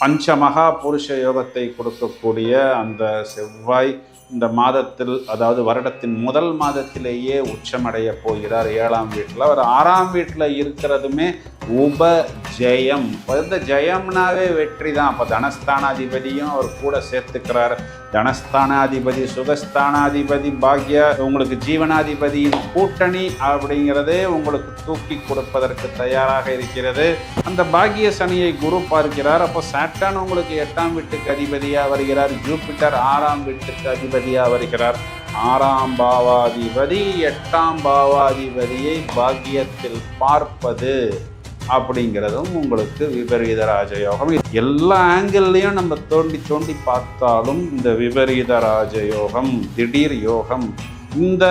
பஞ்சமகா புருஷ யோகத்தை கொடுக்கக்கூடிய அந்த செவ்வாய் இந்த மாதத்தில், அதாவது வருடத்தின் முதல் மாதத்திலேயே உச்சமடைய போகிறார் 7ஆம் வீட்டில். அவர் 6ஆம் வீட்டில் இருக்கிறதுமே உபஜெயம். இந்த ஜெயம்னாவே வெற்றி தான். அப்போ தனஸ்தானாதிபதியும் அவர் கூட சேர்த்துக்கிறார். தனஸ்தானாதிபதி, சுகஸ்தானாதிபதி, பாக்ய, உங்களுக்கு ஜீவனாதிபதியின் கூட்டணி அப்படிங்கிறதே உங்களுக்கு தூக்கி கொடுப்பதற்கு தயாராக இருக்கிறது. அந்த பாக்ய சனியை குரு பார்க்கிறார். அப்போ சாட்டர்ன் உங்களுக்கு 8ஆம் வீட்டுக்கு அதிபதியாக வருகிறார். ஜூபிட்டர் 6ஆம் வீட்டுக்கு அதிபதியாக வருகிறார். 6ஆம் பாவாதிபதி 8ஆம் பாவாதிபதியை பாக்கியத்தில் பார்ப்பது அப்படிங்கிறதும் உங்களுக்கு விபரீத ராஜயோகம். எல்லா ஆங்கிள்லையும் நம்ம தோண்டி தோண்டி பார்த்தாலும் இந்த விபரீத ராஜயோகம், திடீர் யோகம், இந்த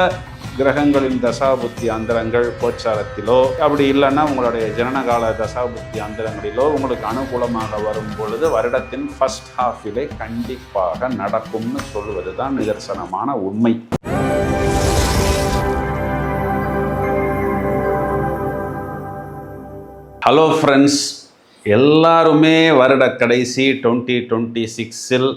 கிரகங்களின் தசாபுத்தி அந்தரங்கள் கோச்சாரத்திலோ அப்படி இல்லைன்னா உங்களுடைய ஜனனகால தசாபுத்தி அந்தரங்களிலோ உங்களுக்கு அனுகூலமாக வரும் பொழுது வருடத்தின் ஃபர்ஸ்ட் ஹாஃபிலே கண்டிப்பாக நடக்கும்னு சொல்லுவது தான் நிதர்சனமான உண்மை. ஹலோ ஃப்ரெண்ட்ஸ், எல்லாருமே வருட கடைசி 2026இல்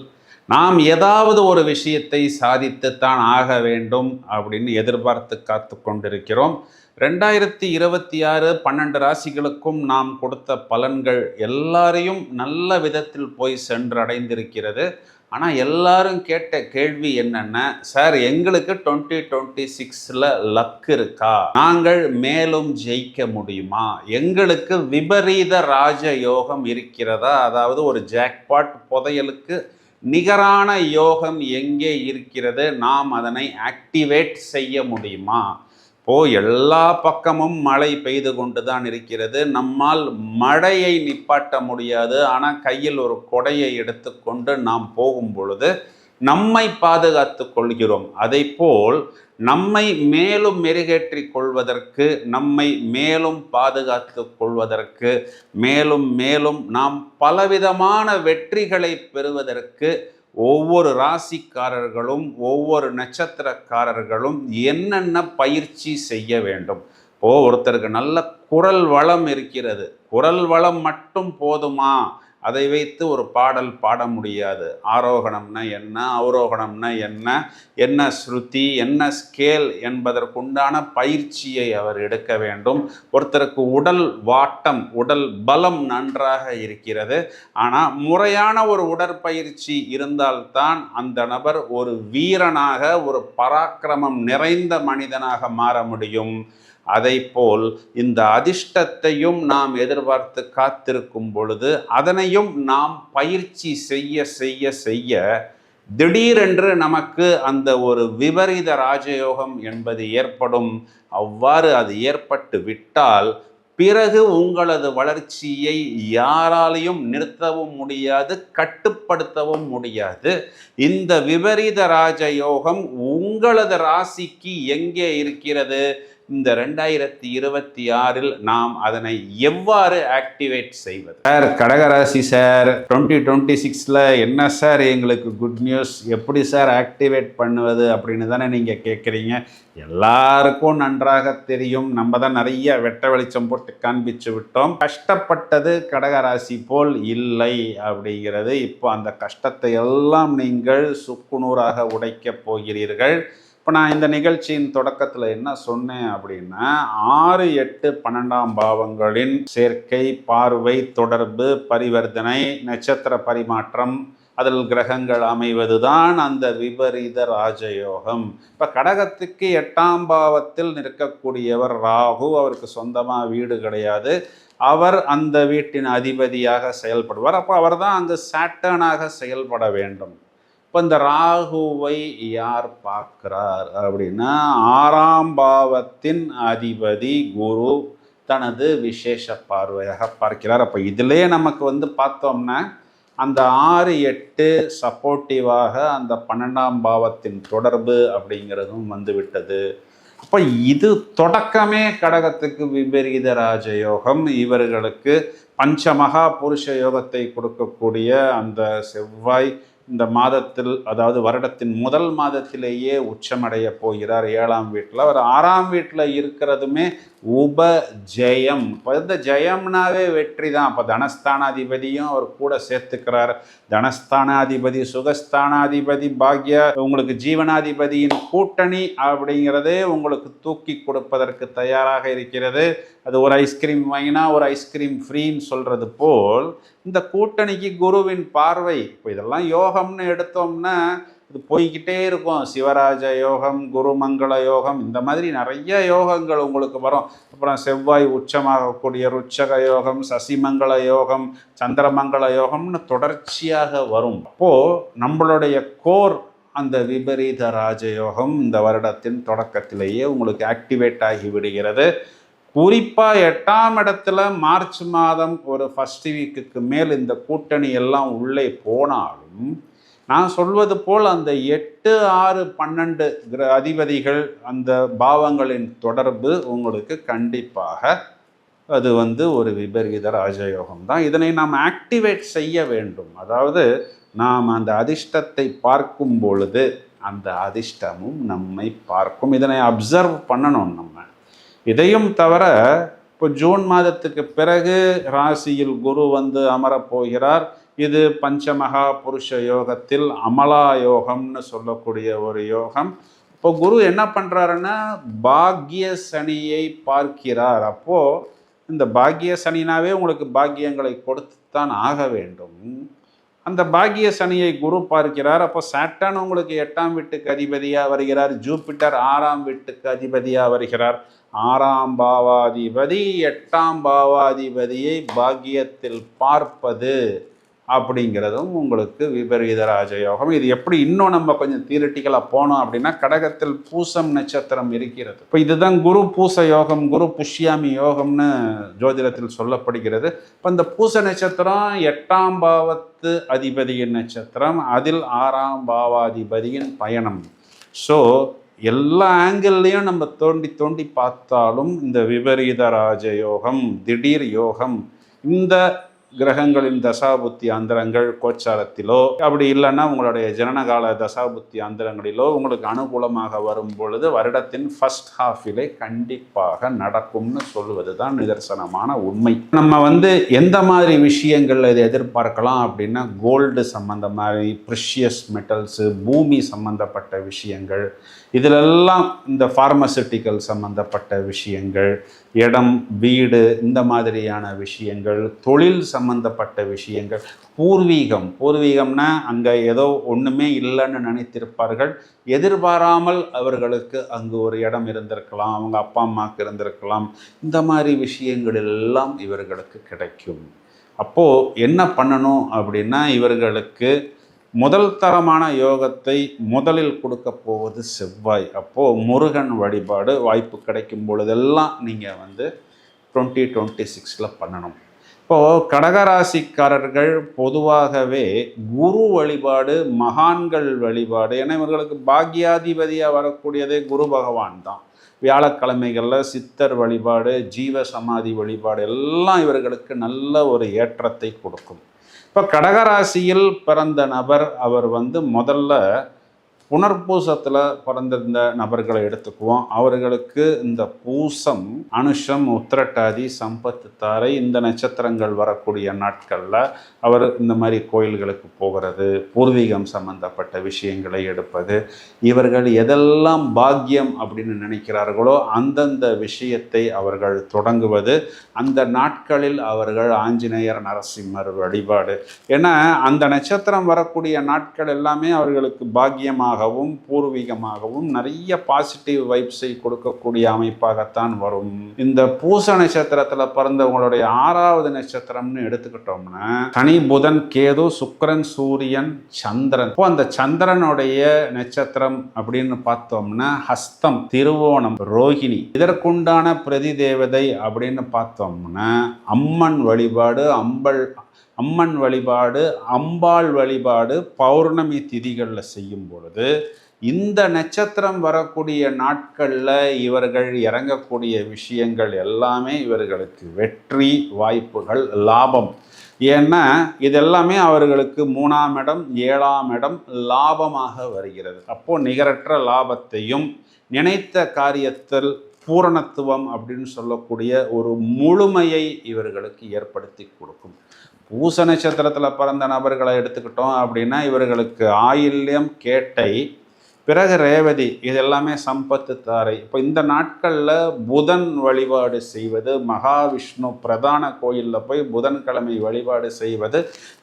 நாம் ஏதாவது ஒரு விஷயத்தை சாதித்துத்தான் ஆக வேண்டும் அப்படின்னு எதிர்பார்த்து காத்து கொண்டிருக்கிறோம். 2026 12 ராசிகளுக்கும் நாம் கொடுத்த பலன்கள் எல்லாரையும் நல்ல விதத்தில் போய் சென்றடைந்திருக்கிறது. ஆனால் எல்லாரும் கேட்ட கேள்வி என்னென்ன, சார் எங்களுக்கு 2026ல் லக் இருக்கா, நாங்கள் மேலும் ஜெயிக்க முடியுமா, எங்களுக்கு விபரீத ராஜயோகம் இருக்கிறதா, அதாவது ஒரு ஜாக்பாட் புதையலுக்கு நிகரான யோகம் எங்கே இருக்கிறது, நாம் அதனை ஆக்டிவேட் செய்ய முடியுமா? எல்லா பக்கமும் மழை பெய்து கொண்டு தான் இருக்கிறது. நம்மால் மழையை நிப்பாட்ட முடியாது. ஆனால் கையில் ஒரு கொடையை எடுத்துக்கொண்டு நாம் போகும் பொழுது நம்மை பாதுகாத்து கொள்கிறோம். அதைப்போல் நம்மை மேலும் மெருகேற்றி கொள்வதற்கு, நம்மை மேலும் பாதுகாத்து கொள்வதற்கு, மேலும் மேலும் நாம் பலவிதமான வெற்றிகளை பெறுவதற்கு ஒவ்வொரு ராசிக்காரர்களும் ஒவ்வொரு நட்சத்திரக்காரர்களும் என்னென்ன பயிற்சி செய்ய வேண்டும்? ஒருத்தருக்கு நல்ல குரல் வளம் இருக்கிறது. குரல் வளம் மட்டும் போதுமா? அதை வைத்து ஒரு பாடல் பாட முடியாது. ஆரோகணம்னா என்ன, அவரோகணம்னா என்ன, என்ன ஸ்ருதி, என்ன ஸ்கேல் என்பதற்குண்டான பயிற்சியை அவர் எடுக்க வேண்டும். ஒருத்தருக்கு உடல் வாட்டம், உடல் பலம் நன்றாக இருக்கிறது. ஆனால் முறையான ஒரு உடற்பயிற்சி இருந்தால்தான் அந்த நபர் ஒரு வீரனாக, ஒரு பராக்கிரமம் நிறைந்த மனிதனாக மாற முடியும். அதைப்போல் இந்த அதிர்ஷ்டத்தையும் நாம் எதிர்பார்த்து காத்திருக்கும் பொழுது அதனையும் நாம் பயிற்சி செய்ய செய்ய செய்ய திடீரென்று நமக்கு அந்த ஒரு விபரீத ராஜயோகம் என்பது ஏற்படும். அவ்வாறு அது ஏற்பட்டு விட்டால் பிறகு உங்களது வளர்ச்சியை யாராலையும் நிறுத்தவும் முடியாது, கட்டுப்படுத்தவும் முடியாது. இந்த விபரீத ராஜயோகம் உங்களது ராசிக்கு எங்கே இருக்கிறது? இந்த 2026இல் நாம் அதனை எவ்வாறு ஆக்டிவேட் செய்வது? சார் கடகராசி சார் 2026ல் என்ன சார் எங்களுக்கு குட் நியூஸ், எப்படி சார் ஆக்டிவேட் பண்ணுவது அப்படின்னு தானே நீங்கள் கேட்குறீங்க. எல்லாருக்கும் நன்றாக தெரியும். நம்ம தான் நிறைய வெட்ட வெளிச்சம் போட்டு காண்பிச்சு விட்டோம். கஷ்டப்பட்டது கடகராசி போல் இல்லை அப்படிங்கிறது. இப்போ அந்த கஷ்டத்தை எல்லாம் நீங்கள் சுக்குநூறாக உடைக்கப் போகிறீர்கள். இப்போ நான் இந்த நிகழ்ச்சியின் தொடக்கத்தில் என்ன சொன்னேன் அப்படின்னா, 6, 8, 12ஆம் பாவங்களின் சேர்க்கை, பார்வை, தொடர்பு, பரிவர்த்தனை, நட்சத்திர பரிமாற்றம், அதில் கிரகங்கள் அமைவது தான் அந்த விபரீத ராஜயோகம். இப்போ கடகத்துக்கு 8ஆம் பாவத்தில் நிற்கக்கூடியவர் ராகு. அவருக்கு சொந்தமாக வீடு கிடையாது. அவர் அந்த வீட்டின் அதிபதியாக செயல்படுவார். அப்போ அவர் தான் அங்கு சாட்டர்னாக செயல்பட வேண்டும். இப்போ இந்த ராகுவை யார் பார்க்கிறார் அப்படின்னா, 6ஆம் பாவத்தின் அதிபதி குரு தனது விசேஷ பார்வையாக பார்க்கிறார். அப்போ இதிலே நமக்கு பார்த்தோம்னா அந்த 6, 8 சப்போர்ட்டிவாக அந்த 12ஆம் பாவத்தின் தொடர்பு அப்படிங்கிறதும் வந்துவிட்டது. அப்போ இது தொடக்கமே கடகத்துக்கு விபரீத ராஜயோகம். இவர்களுக்கு பஞ்சமகா புருஷ யோகத்தை கொடுக்கக்கூடிய அந்த செவ்வாய் இந்த மாதத்தில், அதாவது வருடத்தின் முதல் மாதத்திலேயே உச்சமடைய போகிறார் 7ஆம் வீட்டில். அவர் 6ஆம் வீட்டில் இருக்கிறதுமே உபஜெயம். இப்போ இந்த ஜெயம்னாவே வெற்றி தான். அப்போ தனஸ்தானாதிபதியும் அவர் கூட சேர்த்துக்கிறார். தனஸ்தானாதிபதி, சுகஸ்தானாதிபதி, பாக்ய உங்களுக்கு ஜீவனாதிபதியின் கூட்டணி அப்படிங்கிறதே உங்களுக்கு தூக்கி கொடுப்பதற்கு தயாராக இருக்கிறது. அது ஒரு ஐஸ்கிரீம் வாங்கினா ஒரு ஐஸ்கிரீம் ஃப்ரீன்னு சொல்கிறது போல் இந்த கூட்டணிக்கு குருவின் பார்வை. இப்போ இதெல்லாம் யோகம்னு எடுத்தோம்னா இது போய்கிட்டே இருக்கும். சிவராஜ யோகம், குருமங்கள யோகம், இந்த மாதிரி நிறைய யோகங்கள் உங்களுக்கு வரும். அப்புறம் செவ்வாய் உச்சமாகக்கூடிய ருச்சக யோகம், சசிமங்கள யோகம், சந்திரமங்கள யோகம்னு தொடர்ச்சியாக வரும். அப்போது நம்மளுடைய கோர் அந்த விபரீத ராஜயோகம் இந்த வருடத்தின் தொடக்கத்திலேயே உங்களுக்கு ஆக்டிவேட் ஆகி விடுகிறது. குறிப்பாக 8ஆம் இடத்துல மார்ச் மாதம் ஒரு ஃபர்ஸ்ட் வீக்குக்கு மேல் இந்த கூட்டணி எல்லாம் உள்ளே போனாலும் நான் சொல்வது போல் அந்த 8, 6, 12 அதிபதிகள் அந்த பாவங்களின் தொடர்பு உங்களுக்கு கண்டிப்பாக அது ஒரு விபரீத ராஜயோகம் தான். இதனை நாம் ஆக்டிவேட் செய்ய வேண்டும். அதாவது நாம் அந்த அதிர்ஷ்டத்தை பார்க்கும் பொழுது அந்த அதிர்ஷ்டமும் நம்மை பார்க்கும். இதனை அப்சர்வ் பண்ணணும் நம்ம. இதையும் தவிர இப்போ ஜூன் மாதத்துக்கு பிறகு ராசியில் குரு அமரப்போகிறார். இது பஞ்சமகா புருஷ யோகத்தில் அமலா யோகம்னு சொல்லக்கூடிய ஒரு யோகம். இப்போ குரு என்ன பண்ணுறாருன்னா பாக்ய சனியை பார்க்கிறார். அப்போது இந்த பாக்ய சனினாவே உங்களுக்கு பாக்கியங்களை கொடுத்துத்தான் ஆக வேண்டும். அந்த பாக்கிய சனியை குரு பார்க்கிறார். அப்போ சாட்டர்ன் உங்களுக்கு 8ஆம் வீட்டுக்கு அதிபதியாக வருகிறார். ஜூபிட்டர் 6ஆம் வீட்டுக்கு அதிபதியாக வருகிறார். 6ஆம் பாவாதிபதி 8ஆம் பாவாதிபதியை பாக்கியத்தில் பார்ப்பது அப்படிங்கிறதும் உங்களுக்கு விபரீத ராஜயோகம். இது எப்படி இன்னும் நம்ம கொஞ்சம் தியரிட்டிக்கலாக போனோம் அப்படின்னா கடகத்தில் பூசம் நட்சத்திரம் இருக்கிறது. இப்போ இதுதான் குரு பூச யோகம், குரு புஷ்யாமி யோகம்னு ஜோதிடத்தில் சொல்லப்படுகிறது. இப்போ இந்த பூச நட்சத்திரம் 8ஆம் பாவத்து அதிபதியின் நட்சத்திரம், அதில் 6ஆம் பாவாதிபதியின் பயணம். ஸோ எல்லா ஆங்கிள்லையும் நம்ம தோண்டி தோண்டி பார்த்தாலும் இந்த விபரீத ராஜயோகம், திடீர் யோகம், இந்த கிரகங்களின் தசாபுத்தி அந்தரங்கள் கோச்சாரத்திலோ அப்படி இல்லைன்னா உங்களுடைய ஜனனகால தசாபுத்தி அந்தரங்களிலோ உங்களுக்கு அனுகூலமாக வரும் பொழுது வருடத்தின் ஃபர்ஸ்ட் ஹாஃபிலே கண்டிப்பாக நடக்கும்னு சொல்வது தான் நிதர்சனமான உண்மை. நம்ம எந்த மாதிரி விஷயங்கள் இதை எதிர்பார்க்கலாம் அப்படின்னா கோல்டு சம்பந்தமாக, ப்ரிஷியஸ் மெட்டல்ஸு, பூமி சம்பந்தப்பட்ட விஷயங்கள், இதிலெல்லாம் இந்த ஃபார்மசூட்டிக்கல் சம்பந்தப்பட்ட விஷயங்கள், இடம், வீடு, இந்த மாதிரியான விஷயங்கள், தொழில் சம்பந்தப்பட்ட விஷயங்கள், பூர்வீகம்னா அங்கே ஏதோ ஒன்றுமே இல்லைன்னு நினைத்திருப்பார்கள். எதிர்பாராமல் அவர்களுக்கு அங்கு ஒரு இடம் இருந்திருக்கலாம், அவங்க அப்பா அம்மாவுக்கு இருந்திருக்கலாம். இந்த மாதிரி விஷயங்கள் எல்லாம் இவர்களுக்கு கிடைக்கும். அப்போது என்ன பண்ணணும் அப்படின்னா இவர்களுக்கு முதல் தரமான யோகத்தை முதலில் கொடுக்க போவது செவ்வாய். அப்போது முருகன் வழிபாடு வாய்ப்பு கிடைக்கும் பொழுதெல்லாம் நீங்கள் 2026 பண்ணணும். இப்போது கடகராசிக்காரர்கள் பொதுவாகவே குரு வழிபாடு, மகான்கள் வழிபாடு, ஏன்னா இவர்களுக்கு பாக்யாதிபதியாக வரக்கூடியதே குரு பகவான் தான். வியாழக்கிழமைகளில் சித்தர் வழிபாடு, ஜீவ சமாதி வழிபாடு எல்லாம் இவர்களுக்கு நல்ல ஒரு ஏற்றத்தை கொடுக்கும். இப்போ கடகராசியில் பிறந்த நபர் அவர் முதல்ல புனர்பூசத்தில் பிறந்திருந்த நபர்களை எடுத்துக்குவோம். அவர்களுக்கு இந்த பூசம், அனுஷம், உத்திரட்டாதி, சம்பத்து தாரை இந்த நட்சத்திரங்கள் வரக்கூடிய நாட்களில் அவர் இந்த மாதிரி கோயில்களுக்கு போகிறது, பூர்வீகம் சம்பந்தப்பட்ட விஷயங்களை எடுப்பது, இவர்கள் எதெல்லாம் பாக்கியம் அப்படின்னு நினைக்கிறார்களோ அந்தந்த விஷயத்தை அவர்கள் தொடங்குவது, அந்த நாட்களில் அவர்கள் ஆஞ்சநேயர், நரசிம்மர் வழிபாடு. ஏன்னா அந்த நட்சத்திரம் வரக்கூடிய நாட்கள் எல்லாமே அவர்களுக்கு பாக்கியமாக பூர்வீகமாகவும் நிறைய பாசிட்டிவ் வைப்ஸை கொடுக்கக்கூடிய அமைப்பாகத்தான் வரும். இந்த பூச நட்சத்திரத்தில் பிறந்தவங்களுடைய 6வது நட்சத்திரம்னு எடுத்துக்கிட்டோம்னா சனி, புதன், கேது, சுக்கிரன், சூரியன், சந்திரன். இப்போ அந்த சந்திரனுடைய நட்சத்திரம் அப்படின்னு பார்த்தோம்னா ஹஸ்தம், திருவோணம், ரோகிணி. இதற்குண்டான பிரதி தேவதை அப்படின்னு பார்த்தோம்னா அம்மன் வழிபாடு, அம்மன் வழிபாடு, அம்பாள் வழிபாடு பௌர்ணமி திதிகளில் செய்யும் பொழுது இந்த நட்சத்திரம் வரக்கூடிய நாட்களில் இவர்கள் இறங்கக்கூடிய விஷயங்கள் எல்லாமே இவர்களுக்கு வெற்றி வாய்ப்புகள், லாபம். ஏன்னா இதெல்லாமே அவர்களுக்கு 3ஆம் இடம் 7ஆம் இடம் லாபமாக வருகிறது. அப்போது நிகரற்ற லாபத்தையும் நினைத்த காரியத்தில் பூரணத்துவம் அப்படின்னு சொல்லக்கூடிய ஒரு முழுமையை இவர்களுக்கு ஏற்படுத்தி கொடுக்கும். பூச நட்சத்திரத்தில் பிறந்த நபர்களை எடுத்துக்கிட்டோம் அப்படின்னா இவர்களுக்கு ஆயில்யம், கேட்டை, பிறகு ரேவதி, இது எல்லாமே சம்பத்து தாரை. இப்போ இந்த நாட்களில் புதன் வழிபாடு செய்வது, மகாவிஷ்ணு பிரதான கோயிலில் போய் புதன்கிழமை வழிபாடு செய்வது,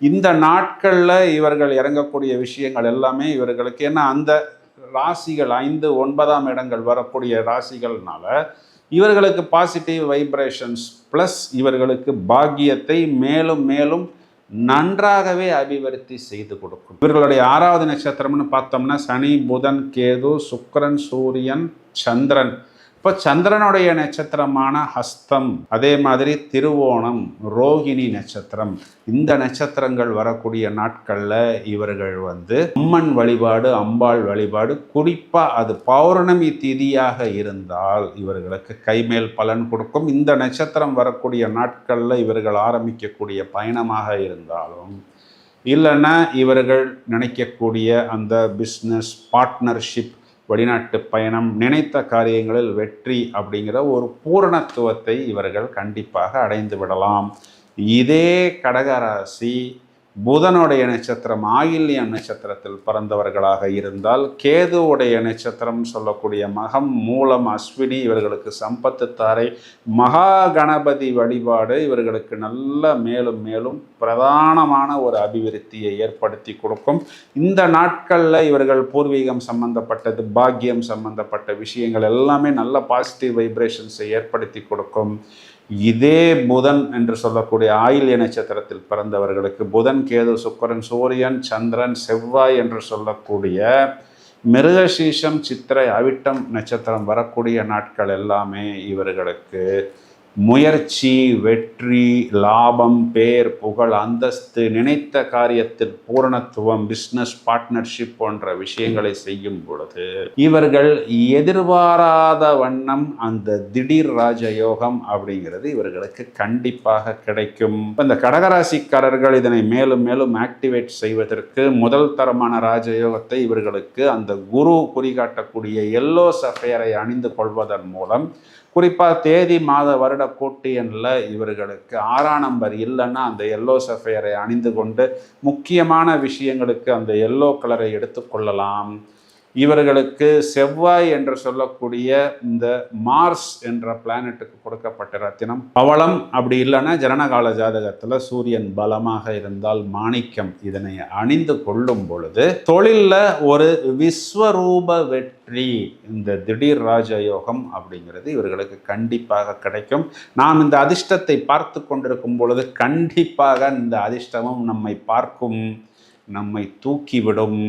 இந்த நாட்களில் இவர்கள் இறங்கக்கூடிய விஷயங்கள் எல்லாமே இவர்களுக்கு, ஏன்னா அந்த ராசிகள் 5, 9ஆம் இடங்கள் வரக்கூடிய ராசிகள்னால இவர்களுக்கு பாசிட்டிவ் வைப்ரேஷன்ஸ் ப்ளஸ் இவர்களுக்கு பாக்கியத்தை மேலும் மேலும் நன்றாகவே அபிவிருத்தி செய்து கொடுக்கும். இவர்களுடைய 6வது நட்சத்திரம்னு பார்த்தோம்னா சனி, புதன், கேது, சுக்கிரன், சூரியன், சந்திரன். இப்போ சந்திரனுடைய நட்சத்திரமான ஹஸ்தம், அதே மாதிரி திருவோணம், ரோகிணி நட்சத்திரம், இந்த நட்சத்திரங்கள் வரக்கூடிய நாட்களில் இவர்கள் அம்மன் வழிபாடு, அம்பாள் வழிபாடு, குறிப்பாக அது பௌர்ணமி திதியாக இருந்தால் இவர்களுக்கு கைமேல் பலன் கொடுக்கும். இந்த நட்சத்திரம் வரக்கூடிய நாட்களில் இவர்கள் ஆரம்பிக்கக்கூடிய பயணமாக இருந்தாலும் இல்லைன்னா இவர்கள் நினைக்கக்கூடிய அந்த பிஸ்னஸ் பார்ட்னர்ஷிப், வெளிநாட்டு பயணம், நினைத்த காரியங்களில் வெற்றி அப்படிங்கிற ஒரு பூரணத்துவத்தை இவர்கள் கண்டிப்பாக அடைந்து விடலாம். இதே கடகராசி புதனுடைய நட்சத்திரம் ஆயில்யம் நட்சத்திரத்தில் பிறந்தவர்களாக இருந்தால், கேதுவுடைய நட்சத்திரம் சொல்லக்கூடிய மகம், மூலம், அஸ்வினி இவர்களுக்கு சம்பத்து தாரை, மகா கணபதி வழிபாடு இவர்களுக்கு நல்ல மேலும் மேலும் பிரதானமான ஒரு அபிவிருத்தியை ஏற்படுத்தி கொடுக்கும். இந்த நாட்களில் இவர்கள் பூர்வீகம் சம்பந்தப்பட்டது, பாக்கியம் சம்பந்தப்பட்ட விஷயங்கள் எல்லாமே நல்ல பாசிட்டிவ் வைப்ரேஷன்ஸை ஏற்படுத்தி கொடுக்கும். இதே புதன் என்று சொல்லக்கூடிய ஆயில்ய நட்சத்திரத்தில் பிறந்தவர்களுக்கு புதன், கேது, சுக்கிரன், சூரியன், சந்திரன், செவ்வாய் என்று சொல்லக்கூடிய மிருகசீஷம், சித்திரை, அவிட்டம் நட்சத்திரம் வரக்கூடிய நாட்கள் எல்லாமே இவர்களுக்கு முயற்சி, வெற்றி, லாபம், பேர், புகழ், அந்தஸ்து, நினைத்த காரியத்தில் பூரணத்துவம், பிஸ்னஸ் பார்ட்னர்ஷிப் போன்ற விஷயங்களை செய்யும் பொழுது இவர்கள் எதிர்பாராத வண்ணம் அந்த திடீர் ராஜயோகம் அப்படிங்கிறது இவர்களுக்கு கண்டிப்பாக கிடைக்கும். இந்த கடகராசிக்காரர்கள் இதனை மேலும் மேலும் ஆக்டிவேட் செய்வதற்கு முதல் தரமான ராஜயோகத்தை இவர்களுக்கு அந்த குரு குறிகாட்டக்கூடிய எல்லோ சஃபையரை அணிந்து கொள்வதன் மூலம், குறிப்பாக தேதி, மாத, வருட கோட்டு எண்ணில் இவர்களுக்கு 6ஆம் நம்பர் இல்லைன்னா அந்த எல்லோ சஃபையரை அணிந்து கொண்டு முக்கியமான விஷயங்களுக்கு அந்த எல்லோ கலரை எடுத்துக்கொள்ளலாம். இவர்களுக்கு செவ்வாய் என்று சொல்லக்கூடிய இந்த மார்ஸ் என்ற பிளானட்டுக்கு கொடுக்கப்பட்ட ரத்தினம் பவளம், அப்படி இல்லைன்னா ஜனனகால ஜாதகத்தில் சூரியன் பலமாக இருந்தால் மாணிக்கம். இதனை அணிந்து கொள்ளும் பொழுது தொழிலில் ஒரு விஸ்வரூப வெற்றி, இந்த திடீர் ராஜயோகம் அப்படிங்கிறது இவர்களுக்கு கண்டிப்பாக கிடைக்கும். நாம் இந்த அதிர்ஷ்டத்தை பார்த்து கொண்டிருக்கும் பொழுது கண்டிப்பாக இந்த அதிர்ஷ்டமும் நம்மை பார்க்கும், நம்மை தூக்கிவிடும்.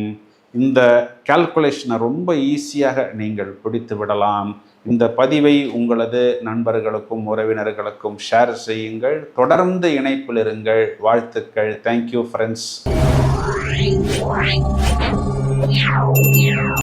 இந்த கால்குலேஷனை ரொம்ப ஈஸியாக நீங்கள் பிடித்து விடலாம். இந்த பதிவை உங்களது நண்பர்களுக்கும் உறவினர்களுக்கும் ஷேர் செய்யுங்கள். தொடர்ந்து இணைப்பில் இருங்கள். வாழ்த்துக்கள். Thank you friends.